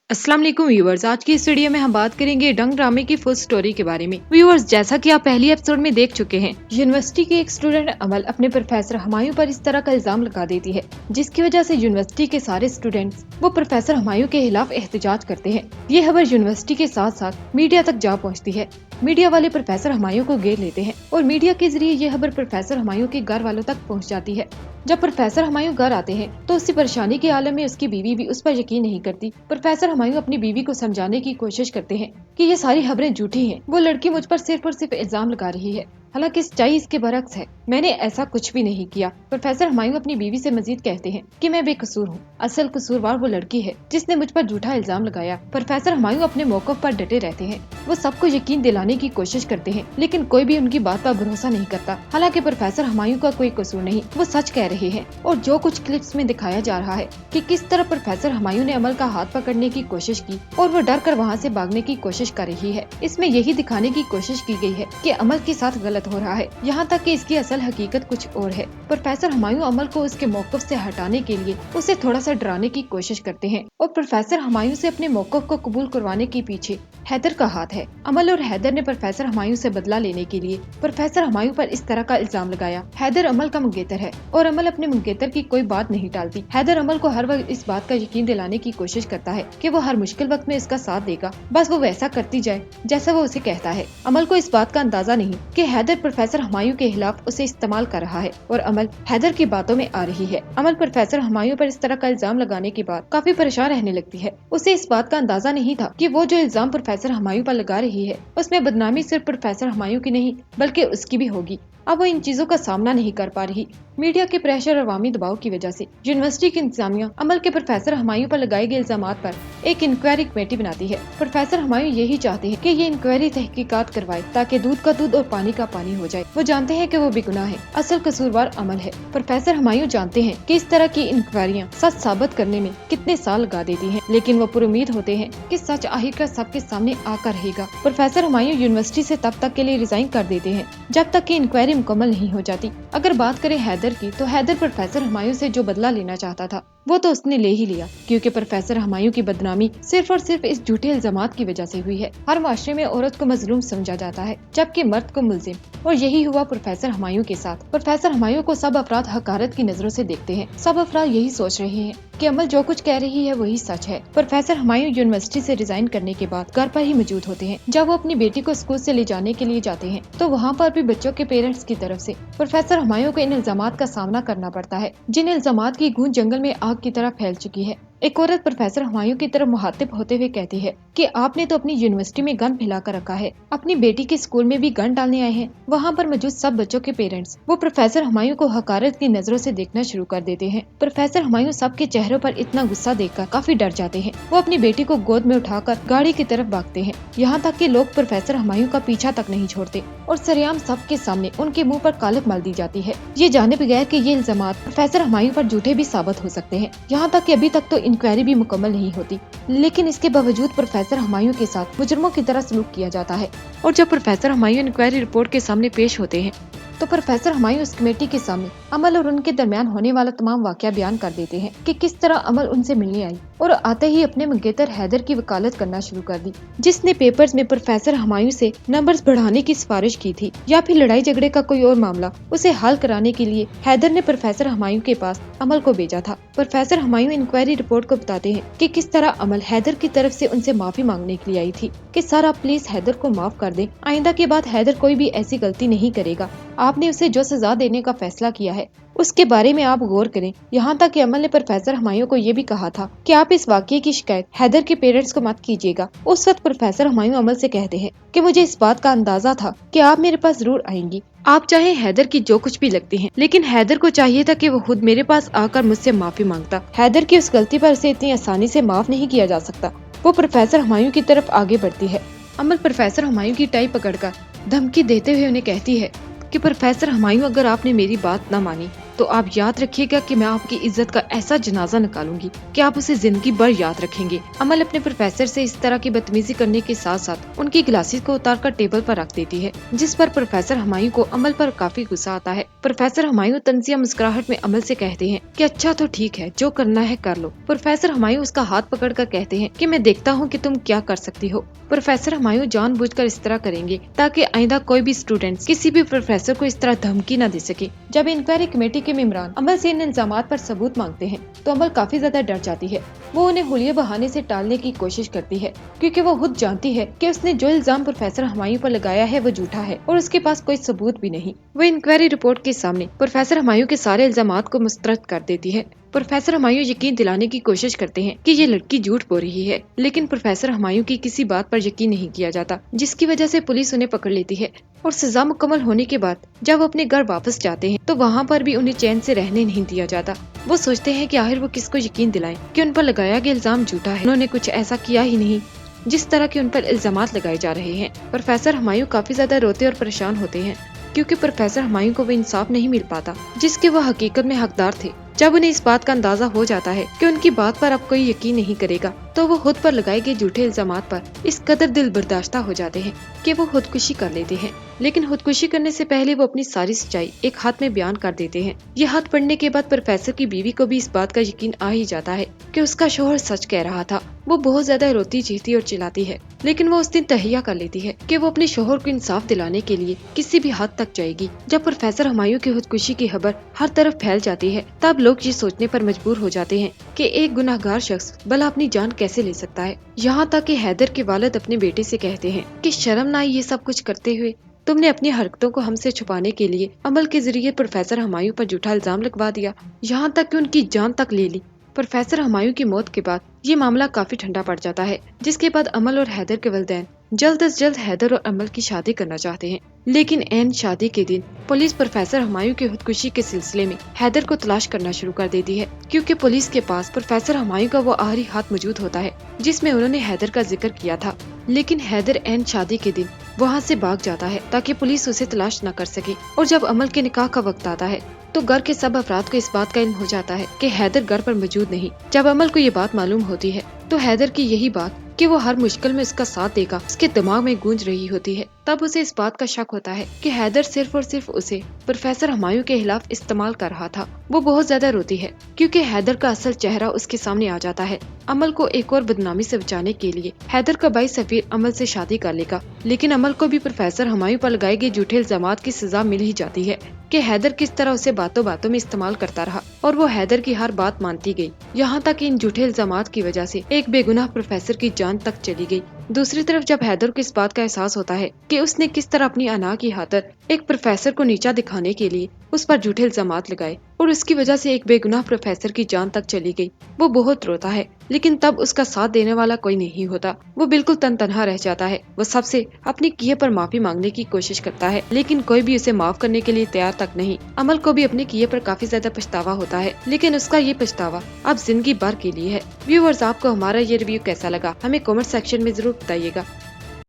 अस्सलाम वालेकुम व्यूअर्स, आज की इस वीडियो में हम बात करेंगे डंग ड्रामे की फुल स्टोरी के बारे में। व्यूअर्स, जैसा कि आप पहली एपिसोड में देख चुके हैं, यूनिवर्सिटी के एक स्टूडेंट अमल अपने प्रोफेसर हुमायूं पर इस तरह का इल्जाम लगा देती है, जिसकी वजह से यूनिवर्सिटी के सारे स्टूडेंट्स वो प्रोफेसर हुमायूं के खिलाफ एहतजाज करते हैं। ये खबर यूनिवर्सिटी के साथ साथ मीडिया तक जा पहुँचती है। मीडिया वाले प्रोफेसर हुमायूं को घेर लेते हैं और मीडिया के जरिए ये खबर प्रोफेसर हुमायूं के घर वालों तक पहुंच जाती है। जब प्रोफेसर हुमायूं घर आते हैं तो उसी परेशानी के आलम में उसकी बीवी भी उस पर यकीन नहीं करती। प्रोफेसर हुमायूं अपनी बीवी को समझाने की कोशिश करते हैं कि ये सारी खबरें झूठी हैं, वो लड़की मुझ पर सिर्फ और सिर्फ इल्जाम लगा रही है, हालांकि सच्चाई इसके बरक्स है, मैंने ऐसा कुछ भी नहीं किया। प्रोफेसर हुमायूं अपनी बीवी से मजीद कहते हैं कि मैं बेकसूर हूँ, असल कसूरवार वो लड़की है जिसने मुझ पर झूठा इल्जाम लगाया। प्रोफेसर हुमायूं अपने मौक़िफ़ पर डटे रहते हैं, वो सबको यकीन दिलाने की कोशिश करते हैं, लेकिन कोई भी उनकी बात पर भरोसा नहीं करता। हालांकि प्रोफेसर हुमायूं का कोई कसूर नहीं, वो सच कह रहे हैं। और जो कुछ क्लिप्स में दिखाया जा रहा है कि किस तरह प्रोफेसर हुमायूं ने अमल का हाथ पकड़ने की कोशिश की और वो डर कर वहाँ से भागने की कोशिश कर रही है, इसमें यही दिखाने की कोशिश की गई है कि अमल के साथ गलत हो रहा है, यहाँ तक कि इसकी असल हकीकत कुछ और है। प्रोफेसर हुमायूं अमल को उसके मौक़िफ़ से हटाने के लिए उसे थोड़ा सा डराने की कोशिश करते हैं और प्रोफेसर हुमायूं से अपने मौक़िफ़ को कबूल करवाने के पीछे हैदर का हाथ है। अमल और हैदर ने प्रोफेसर हुमायूं से बदला लेने के लिए प्रोफेसर हुमायूं पर इस तरह का इल्जाम लगाया। हैदर अमल का मंगेतर है और अमल अपने मंगेतर की कोई बात नहीं टालती। हैदर अमल को हर वक्त इस बात का यकीन दिलाने की कोशिश करता है कि वो हर मुश्किल वक्त में इसका साथ देगा, बस वो वैसा करती जाए जैसा वो उसे कहता है। अमल को इस बात का अंदाजा नहीं कि हैदर प्रोफेसर हुमायूं के खिलाफ उसे इस्तेमाल कर रहा है और अमल हैदर की बातों में आ रही है। अमल प्रोफेसर हुमायूं पर इस तरह का इल्जाम लगाने के बाद काफी परेशान रहने लगती है। उसे इस बात का अंदाजा नहीं था कि वो जो इल्जाम प्रोफेसर हुमायूं पर लगा रही है उसमें बदनामी सिर्फ प्रोफेसर हुमायूं की नहीं बल्कि उसकी भी होगी। अब वो इन चीजों का सामना नहीं कर पा रही। मीडिया के प्रेशर और अवामी दबाव की वजह से यूनिवर्सिटी की इंतजामिया अमल के प्रोफेसर हुमायूं पर लगाए गए इल्जामात पर एक इंक्वायरी कमेटी बनाती है। प्रोफेसर हुमायूं यही चाहते हैं कि ये इंक्वायरी तहकीकात करवाए ताकि दूध का दूध और पानी का पानी हो जाए। वो जानते हैं कि वो बेगुनाह है, असल कसूरवार अमल है। प्रोफेसर हुमायूं जानते हैं कि इस तरह की इंक्वायरियां सच साबित करने में कितने साल लगा देती हैं, लेकिन वो पुरुमीद होते हैं कि सच आखिरकार सबके सामने आकर रहेगा। प्रोफेसर हुमायूं यूनिवर्सिटी से तब तक के लिए रिजाइन कर देते हैं जब तक कि इंक्वायरी मुकम्मल नहीं हो जाती। अगर बात करें हैदर की, तो हैदर प्रोफेसर हुमायूं से जो बदला लेना चाहता था वो तो उसने ले ही लिया, क्योंकि प्रोफेसर हुमायूं की बदनामी सिर्फ और सिर्फ इस झूठे इल्जामात की वजह से हुई है। हर माशरे में औरत को मजलूम समझा जाता है जबकि मर्द को मुल्जिम, और यही हुआ प्रोफेसर हुमायूं के साथ। प्रोफेसर हुमायूं को सब अफराद हकारत की नजरों से देखते हैं। सब अफराद यही सोच रहे हैं कि अमल जो कुछ कह रही है वही सच है। प्रोफेसर हुमायूं यूनिवर्सिटी से रिजाइन करने के बाद घर पर ही मौजूद होते हैं। जब वो अपनी बेटी को स्कूल से ले जाने के लिए जाते हैं तो वहाँ पर भी बच्चों के पेरेंट्स की तरफ से प्रोफेसर हुमायूं को इन इल्जामात का सामना करना पड़ता है, जिन इल्जामात की गूंज जंगल में आग की तरह फैल चुकी है। एक औरत प्रोफेसर हुमायूं की तरफ मुहातिब होते हुए कहती है कि आपने तो अपनी यूनिवर्सिटी में गन फैला कर रखा है, अपनी बेटी के स्कूल में भी गन डालने आए हैं। वहाँ पर मौजूद सब बच्चों के पेरेंट्स वो प्रोफेसर हुमायूं को हकारत की नजरों से देखना शुरू कर देते हैं। प्रोफेसर हुमायूं सबके चेहरों पर इतना गुस्सा देखकर काफी डर जाते हैं। वो अपनी बेटी को गोद में उठाकर गाड़ी की तरफ भागते हैं, यहाँ तक कि लोग प्रोफेसर हुमायूं का पीछा तक नहीं छोड़ते और सरेआम सबके सामने उनके मुंह पर कालिक मल दी जाती है, ये जाने बगैर कि ये इल्जामात प्रोफेसर हुमायूं पर झूठे भी साबित हो सकते हैं। यहाँ तक कि अभी तक तो इंक्वायरी भी मुकम्मल नहीं होती, लेकिन इसके बावजूद प्रोफेसर हुमायूं के साथ मुजरमों की तरह सलूक किया जाता है। और जब प्रोफेसर हुमायूं इंक्वायरी रिपोर्ट के सामने पेश होते हैं तो प्रोफेसर हुमायूं उस कमेटी के सामने अमल और उनके दरमियान होने वाला तमाम वाकया बयान कर देते हैं कि किस तरह अमल उनसे मिलने आई और आते ही अपने मंगेतर हैदर की वकालत करना शुरू कर दी, जिसने पेपर्स में प्रोफेसर हुमायूं से नंबर्स बढ़ाने की सिफारिश की थी या फिर लड़ाई झगड़े का कोई और मामला उसे हल कराने के लिए हैदर ने प्रोफेसर हुमायूं के पास अमल को भेजा था। प्रोफेसर हुमायूं इंक्वायरी रिपोर्ट को बताते हैं कि किस तरह अमल हैदर की तरफ से उनसे माफी मांगने के लिए आई थी कि सर आप प्लीज हैदर को माफ कर दें, आइंदा के बाद हैदर कोई भी ऐसी गलती नहीं करेगा, आपने उसे जो सजा देने का फैसला किया है उसके बारे में आप गौर करें। यहाँ तक कि अमल ने प्रोफेसर हुमायूं को ये भी कहा था कि आप इस वाकये की शिकायत हैदर के पेरेंट्स को मत कीजिएगा। उस वक्त प्रोफेसर हुमायूं अमल से कहते हैं कि मुझे इस बात का अंदाजा था कि आप मेरे पास जरूर आएंगी, आप चाहे हैदर की जो कुछ भी लगती हैं, लेकिन हैदर को चाहिए था कि वो खुद मेरे पास आकर मुझसे माफी मांगता। हैदर की उस गलती पर उसे इतनी आसानी से माफ नहीं किया जा सकता। वो प्रोफेसर हुमायूं की तरफ आगे बढ़ती है। अमल प्रोफेसर हुमायूं की टाई पकड़कर धमकी देते हुए उन्हें कहती है कि प्रोफेसर हुमायूं अगर आपने मेरी बात न मानी तो आप याद रखिएगा कि मैं आपकी इज्जत का ऐसा जनाजा निकालूंगी कि आप उसे जिंदगी भर याद रखेंगे। अमल अपने प्रोफेसर से इस तरह की बदतमीजी करने के साथ साथ उनकी ग्लासेस को उतार कर टेबल पर रख देती है, जिस पर प्रोफेसर हुमायूं को अमल पर काफी गुस्सा आता है। प्रोफेसर हुमायूं तंजिया मुस्कुराहट में अमल से कहते हैं कि अच्छा तो ठीक है, जो करना है कर लो। प्रोफेसर हुमायूं उसका हाथ पकड़कर कहते हैं कि मैं देखता हूँ कि तुम क्या कर सकती हो। प्रोफेसर हुमायूं जानबूझकर इस तरह करेंगे ताकि आइंदा कोई भी स्टूडेंट किसी भी प्रोफेसर को इस तरह धमकी न दे सके। जब इंक्वायरी कमेटी के मेंबरान अमल से इन इल्जामात पर सबूत मांगते हैं तो अमल काफी ज्यादा डर जाती है। वो उन्हें हुलिये बहाने से टालने की कोशिश करती है, क्योंकि वो खुद जानती है कि उसने जो इल्जाम प्रोफेसर हुमायूं पर लगाया है वो झूठा है और उसके पास कोई सबूत भी नहीं। वो इंक्वायरी रिपोर्ट के सामने प्रोफेसर हुमायूं के सारे इल्जामात को मुस्तरद कर देती है। प्रोफेसर हुमायूं यकीन दिलाने की कोशिश करते हैं कि ये लड़की झूठ बोल रही है, लेकिन प्रोफेसर हुमायूं की किसी बात पर यकीन नहीं किया जाता, जिसकी वजह से पुलिस उन्हें पकड़ लेती है। और सजा मुकम्मल होने के बाद जब वो अपने घर वापस जाते हैं तो वहाँ पर भी उन्हें चैन से रहने नहीं दिया जाता। वो सोचते हैं कि आखिर वो किसको यकीन दिलाएं कि उन पर लगाया गया इल्जाम झूठा है। उन्होंने कुछ ऐसा किया ही नहीं जिस तरह के उन पर इल्जामात लगाए जा रहे हैं। प्रोफेसर हुमायूं काफी ज्यादा रोते और परेशान होते हैं, क्योंकि प्रोफेसर हुमायूं को वो इंसाफ नहीं मिल पाता जिसके वो हकीकत में हकदार थे। जब उन्हें इस बात का अंदाजा हो जाता है कि उनकी बात पर अब कोई यकीन नहीं करेगा तो वो खुद पर लगाए गए झूठे इल्जामात पर इस कदर दिल बर्दाश्ता हो जाते हैं कि वो खुदकुशी कर लेते हैं। लेकिन खुदकुशी करने से पहले वो अपनी सारी सच्चाई एक हाथ में बयान कर देते हैं। ये हाथ पढ़ने के बाद प्रोफेसर की बीवी को भी इस बात का यकीन आ ही जाता है कि उसका शोहर सच कह रहा था। वो बहुत ज्यादा रोती चीखती और चिल्लाती है, लेकिन वो उस दिन तहिया कर लेती है कि वो अपने शोहर को इंसाफ दिलाने के लिए किसी भी हद तक जाएगी। जब प्रोफेसर हुमायूं की खुदकुशी की खबर हर तरफ फैल जाती है तब लोग ये सोचने पर मजबूर हो जाते हैं कि एक गुनाहगार शख्स भला अपनी जान कैसे ले सकता है। यहाँ तक कि हैदर के वालिद अपने बेटे से कहते हैं कि शर्म ना आई ये सब कुछ करते हुए। तुमने अपनी हरकतों को हमसे छुपाने के लिए अमल के जरिए प्रोफेसर हुमायूं पर झूठा इल्जाम लगवा दिया, यहाँ तक कि उनकी जान तक ले ली। प्रोफेसर हुमायूं की मौत के बाद ये मामला काफी ठंडा पड़ जाता है, जिसके बाद अमल और हैदर के वालिदैन जल्द से जल्द हैदर और अमल की शादी करना चाहते हैं। लेकिन ऐन शादी के दिन पुलिस प्रोफेसर हुमायूं की खुदकुशी के सिलसिले में हैदर को तलाश करना शुरू कर देती है, क्योंकि पुलिस के पास प्रोफेसर हुमायूं का वो आखिरी हाथ मौजूद होता है जिसमें उन्होंने हैदर का जिक्र किया था। लेकिन हैदर ऐन शादी के दिन वहाँ से भाग जाता है ताकि पुलिस उसे तलाश न कर सके। और जब अमल के निकाह का वक्त आता है तो घर के सब अफराद को इस बात का इल्म हो जाता है कि हैदर घर पर मौजूद नहीं। जब अमल को ये बात मालूम होती है तो हैदर की यही बात कि वो हर मुश्किल में उसका साथ देगा उसके दिमाग में गूंज रही होती है। तब उसे इस बात का शक होता है कि हैदर सिर्फ और सिर्फ उसे प्रोफेसर हुमायूं के खिलाफ इस्तेमाल कर रहा था। वो बहुत ज्यादा रोती है क्योंकि हैदर का असल चेहरा उसके सामने आ जाता है। अमल को एक और बदनामी से बचाने के लिए हैदर का भाई सफीर अमल से शादी कर लेगा, लेकिन अमल को भी प्रोफेसर हुमायूं पर लगाए गए झूठे इल्जामात की सजा मिल ही जाती है कि हैदर किस तरह उसे बातों बातों में इस्तेमाल करता रहा और वो हैदर की हर बात मानती गई। यहाँ तक इन झूठे इल्जामात की वजह से एक बेगुनाह प्रोफेसर की जान तक चली गई। दूसरी तरफ जब हैदर को इस बात का एहसास होता है कि उसने किस तरह अपनी अना की खातिर एक प्रोफेसर को नीचा दिखाने के लिए उस पर झूठे इल्जामात लगाए और उसकी वजह से एक बेगुनाह प्रोफेसर की जान तक चली गई, वो बहुत रोता है। लेकिन तब उसका साथ देने वाला कोई नहीं होता। वो बिल्कुल तनहा रह जाता है। वो सबसे अपनी किए पर माफी मांगने की कोशिश करता है, लेकिन कोई भी उसे माफ करने के लिए तैयार तक नहीं। अमल को भी अपने किए पर काफी ज्यादा पछतावा होता है, लेकिन उसका ये पछतावा अब जिंदगी भर के लिए है। व्यूअर्स, आपको हमारा ये रिव्यू कैसा लगा हमें कमेंट सेक्शन में जरूर बताइएगा।